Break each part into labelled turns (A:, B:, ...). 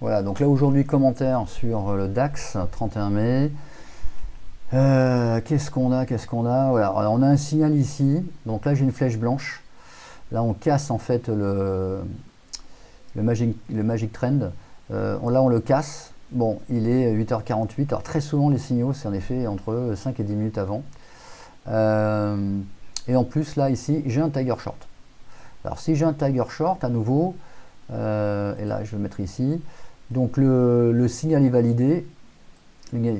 A: Voilà, donc là aujourd'hui, commentaire sur le DAX, 31 mai. Qu'est-ce qu'on a? Voilà, alors, on a un signal ici, donc là j'ai une flèche blanche. Là on casse en fait le Magic Trend. Là on le casse. Bon, il est 8h48. Alors très souvent les signaux, c'est en effet entre 5 et 10 minutes avant. Et en plus là ici, j'ai un Tiger Short. Alors si j'ai un Tiger Short à nouveau, et là je vais le mettre ici, donc le signal est validé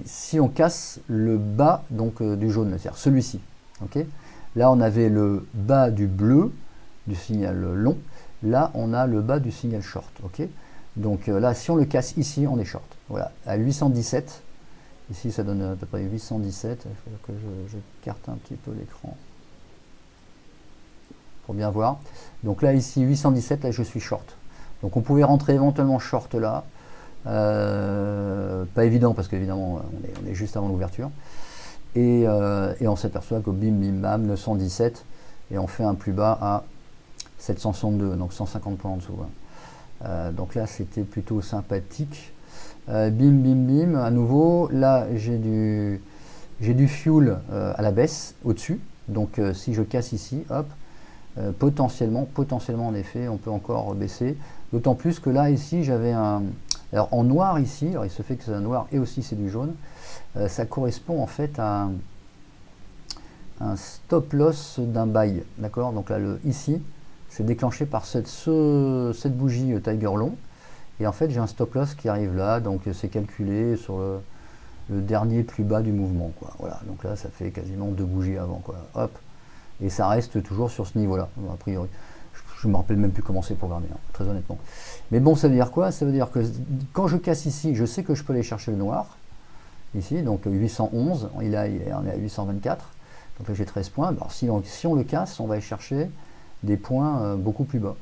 A: si on casse le bas donc, du jaune, c'est-à-dire celui-ci. Okay, là on avait le bas du bleu, du signal long, là on a le bas du signal short. Okay, donc là si on le casse ici, on est short. Voilà, à 817, ici ça donne à peu près 817, il faut que je carte un petit peu l'écran pour bien voir. Donc là ici 817, là je suis short. Donc on pouvait rentrer éventuellement short là. Pas évident parce qu'évidemment on est juste avant l'ouverture. Et on s'aperçoit que bim bim bam 917 et on fait un plus bas à 762, donc 150 points en dessous. Donc là c'était plutôt sympathique. Bim bim bim à nouveau. Là j'ai du fuel à la baisse au-dessus. Donc si je casse ici, hop, potentiellement en effet on peut encore baisser. D'autant plus que là ici j'avais un... Alors en noir ici, alors il se fait que c'est un noir et aussi c'est du jaune, ça correspond en fait à un stop loss d'un buy, d'accord. Donc là ici, c'est déclenché par cette bougie Tiger long, et en fait j'ai un stop loss qui arrive là, donc c'est calculé sur le dernier plus bas du mouvement, quoi. Voilà, donc là ça fait quasiment 2 bougies avant, quoi. Hop, et ça reste toujours sur ce niveau-là, a priori. Je ne me rappelle même plus comment c'est programmé, hein, très honnêtement. Mais bon, ça veut dire quoi? Ça veut dire que quand je casse ici, je sais que je peux aller chercher le noir. Ici, donc 811, on est à 824. Donc là, j'ai 13 points. Alors, si on le casse, on va aller chercher des points beaucoup plus bas.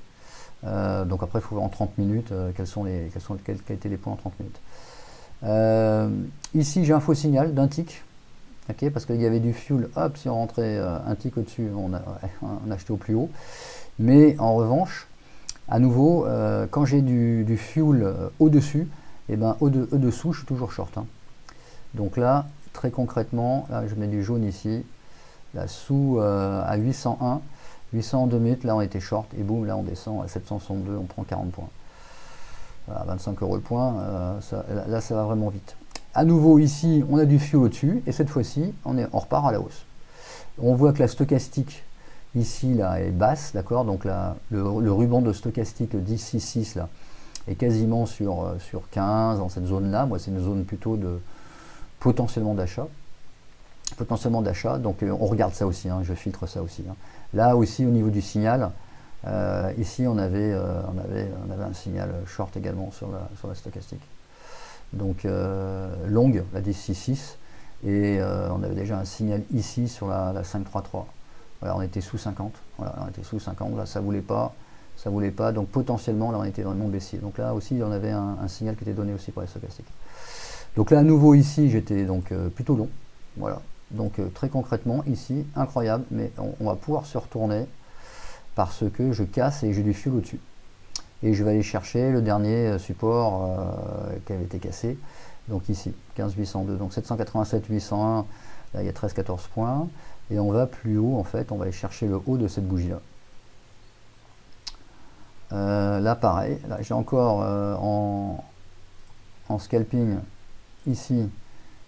A: Donc après, il faut voir en 30 minutes quels étaient les points en 30 minutes. Ici, j'ai un faux signal d'un tick. Okay, parce qu'il y avait du fuel. Hop, si on rentrait un tick au-dessus, on achetait au plus haut. Mais en revanche, à nouveau, quand j'ai du fuel au-dessus, et ben au-dessous, je suis toujours short. Hein. Donc là, très concrètement, là, je mets du jaune ici, là sous à 801, 802 minutes, là on était short, et boum, là on descend à 762, on prend 40 points. Voilà, 25 € le point, là ça va vraiment vite. À nouveau ici, on a du fuel au-dessus, et cette fois-ci, on repart à la hausse. On voit que la stochastique ici là est basse, d'accord, donc là le ruban de stochastique 10,66 là est quasiment sur 15 dans cette zone là. Moi c'est une zone plutôt de potentiellement d'achat, donc on regarde ça aussi, hein, je filtre ça aussi, hein. Là aussi au niveau du signal, ici on avait un signal short également sur la stochastique, donc longue, la 10,66, et on avait déjà un signal ici sur la 5,33. Voilà, on était sous 50, voilà, on était sous 50, là ça voulait pas, donc potentiellement là on était vraiment baissier. Donc là aussi on avait un signal qui était donné aussi pour les stochastiques. Donc là à nouveau ici j'étais donc plutôt long, voilà. Donc très concrètement ici, incroyable, mais on va pouvoir se retourner parce que je casse et j'ai du fuel au-dessus. Et je vais aller chercher le dernier support qui avait été cassé, donc ici, 15,802, donc 787, 801, là il y a 13-14 points. Et on va plus haut, en fait, on va aller chercher le haut de cette bougie-là. Là, pareil, là j'ai encore en scalping ici,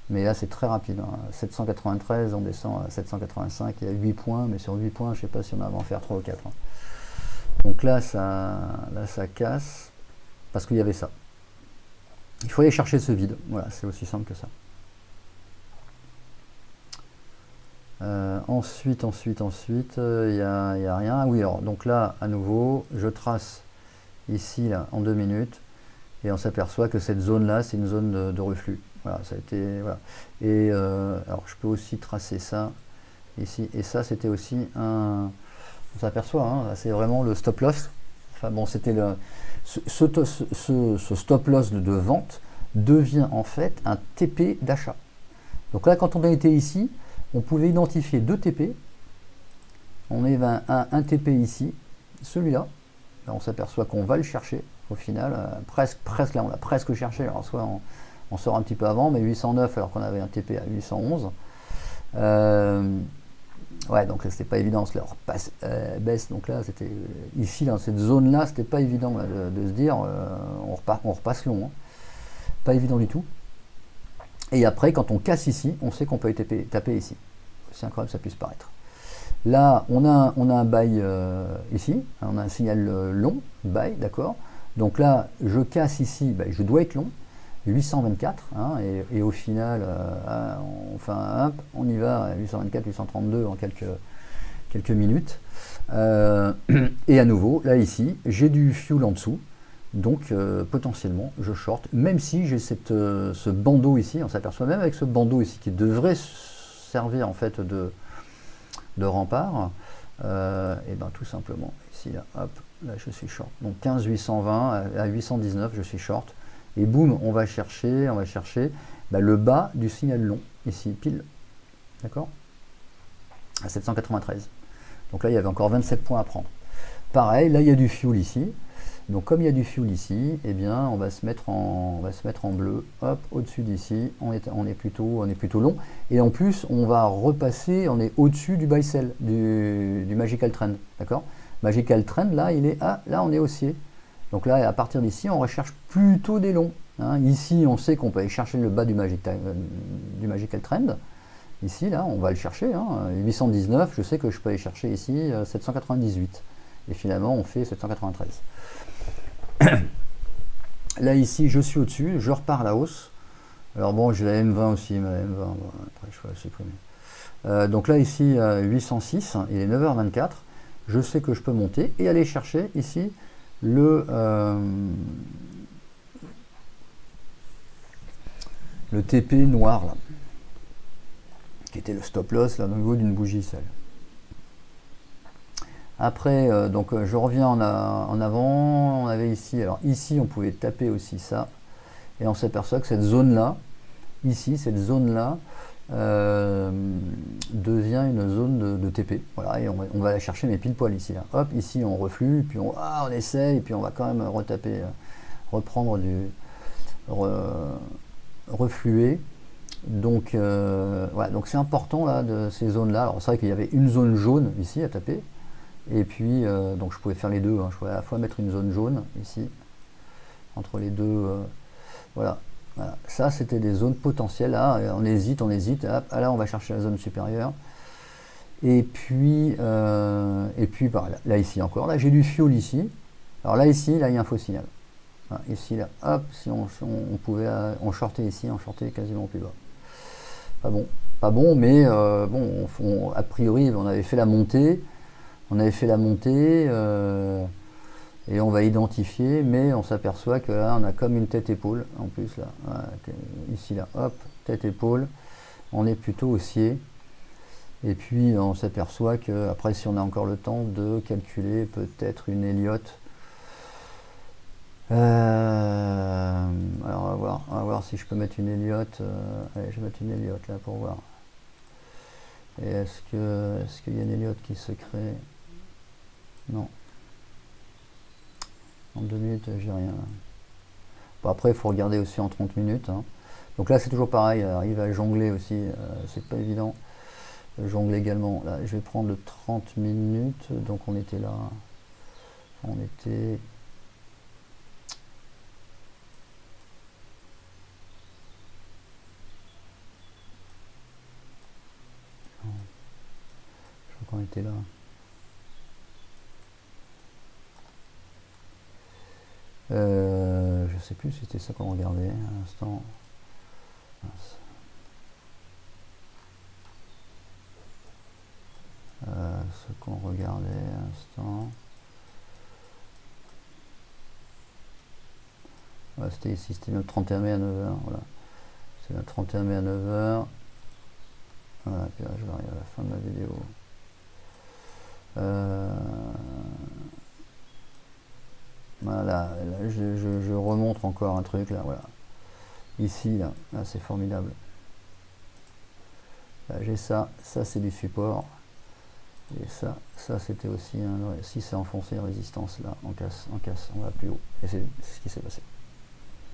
A: mais là c'est très rapide, hein. 793, on descend à 785, il y a 8 points, mais sur 8 points, je ne sais pas si on va en faire 3 ou 4. Hein. Donc là ça casse, parce qu'il y avait ça. Il faut aller chercher ce vide, voilà, c'est aussi simple que ça. Ensuite, il n'y a rien. Oui, alors, donc là, à nouveau, je trace ici, là, en 2 minutes, et on s'aperçoit que cette zone-là, c'est une zone de reflux. Voilà, ça a été, voilà. Et alors, je peux aussi tracer ça ici, et ça, c'était aussi un... On s'aperçoit, hein, c'est vraiment le stop loss. Enfin bon, c'était ce stop loss de vente devient en fait un TP d'achat. Donc là, quand on a été ici, on pouvait identifier 2 TP. On avait un TP ici, celui-là. Là, on s'aperçoit qu'on va le chercher. au final. Presque là, on l'a presque cherché. Alors soit on sort un petit peu avant, mais 809 alors qu'on avait un TP à 811. Ouais, donc c'était pas évident, cela baisse. Donc là, c'était ici, dans cette zone-là, c'était pas évident là, de se dire on repasse long. Hein. Pas évident du tout. Et après, quand on casse ici, on sait qu'on peut taper ici. C'est incroyable, ça puisse paraître. Là, on a un buy ici, on a un signal long, buy, d'accord. Donc là, je casse ici, je dois être long, 824, hein, et au final, on y va, 824, 832 en quelques minutes. Et à nouveau, là ici, j'ai du fuel en dessous, donc potentiellement, je short, même si j'ai ce bandeau ici, on s'aperçoit même avec ce bandeau ici, qui devrait servir en fait de rempart, et ben tout simplement, ici, là, hop, là je suis short. Donc 15 820 à 819, je suis short. Et boum, on va chercher le bas du signal long, ici, pile, d'accord, à 793. Donc là, il y avait encore 27 points à prendre. Pareil, là, il y a du fuel ici. Donc comme il y a du fuel ici, eh bien, on va se mettre en bleu, hop, au-dessus d'ici, on est plutôt long. Et en plus, on va repasser, on est au-dessus du buy sell, du Magical Trend, d'accord. Magical Trend, là, là, on est haussier. Donc là, à partir d'ici, on recherche plutôt des longs. Hein. Ici, on sait qu'on peut aller chercher le bas du Magical Trend. Ici, là, on va le chercher. Hein. 819, je sais que je peux aller chercher ici 798. Et finalement, on fait 793. Là, ici, je suis au-dessus, je repars à la hausse. Alors bon, j'ai la M20 aussi, mais la M20, bon, après, je vais la supprimer. Donc là, ici, 806, il est 9h24. Je sais que je peux monter et aller chercher ici le TP noir, là, qui était le stop loss là, au niveau d'une bougie seule. Après, donc je reviens en avant, on avait ici, alors ici on pouvait taper aussi ça, et on s'aperçoit que cette zone-là, ici, cette zone-là, devient une zone de TP. Voilà, et on va la chercher, mais pile poil ici. Là. Hop, ici on reflue, puis on essaye, et puis on va quand même retaper, reprendre refluer. Donc, voilà, donc c'est important là, de ces zones-là. Alors c'est vrai qu'il y avait une zone jaune ici à taper. Et puis, donc je pouvais faire les deux, hein. Je pouvais à la fois mettre une zone jaune ici, entre les deux, voilà. Ça c'était des zones potentielles, là, on hésite, hop, là on va chercher la zone supérieure. Et puis là ici encore, là j'ai du fuel ici. Alors là ici, là il y a un faux signal. Voilà, ici, là, hop, si on pouvait, on shortait ici, on shortait quasiment plus bas. Pas bon, mais bon, a priori on avait fait la montée. Et on va identifier, mais on s'aperçoit que là, on a comme une tête-épaule, en plus, là, voilà, ici, là, hop, tête-épaule, on est plutôt haussier, et puis on s'aperçoit que, après, si on a encore le temps de calculer peut-être une Elliott, alors on va voir si je peux mettre une Elliott, allez, je vais mettre une Elliott, là, pour voir. Et est-ce qu'il y a une Elliott qui se crée? Non. En 2 minutes, j'ai rien. Bon, après, il faut regarder aussi en 30 minutes. Hein. Donc là, c'est toujours pareil. Arrive à jongler aussi. C'est pas évident. Jongler également. Là, je vais prendre le 30 minutes. Donc on était là. On était. Je crois qu'on était là. Je sais plus si c'était ça qu'on regardait à l'instant. Ce qu'on regardait à l'instant. Voilà, c'était ici, c'était le 31 mai à 9h. Voilà. C'est le 31 mai à 9h. Voilà, puis là, je vais arriver à la fin de ma vidéo. Voilà, là, je remontre encore un truc là, voilà. Ici, là c'est formidable. Là j'ai ça c'est du support. Et ça c'était aussi, si c'est enfoncé, résistance là, on casse, on va plus haut. Et c'est ce qui s'est passé.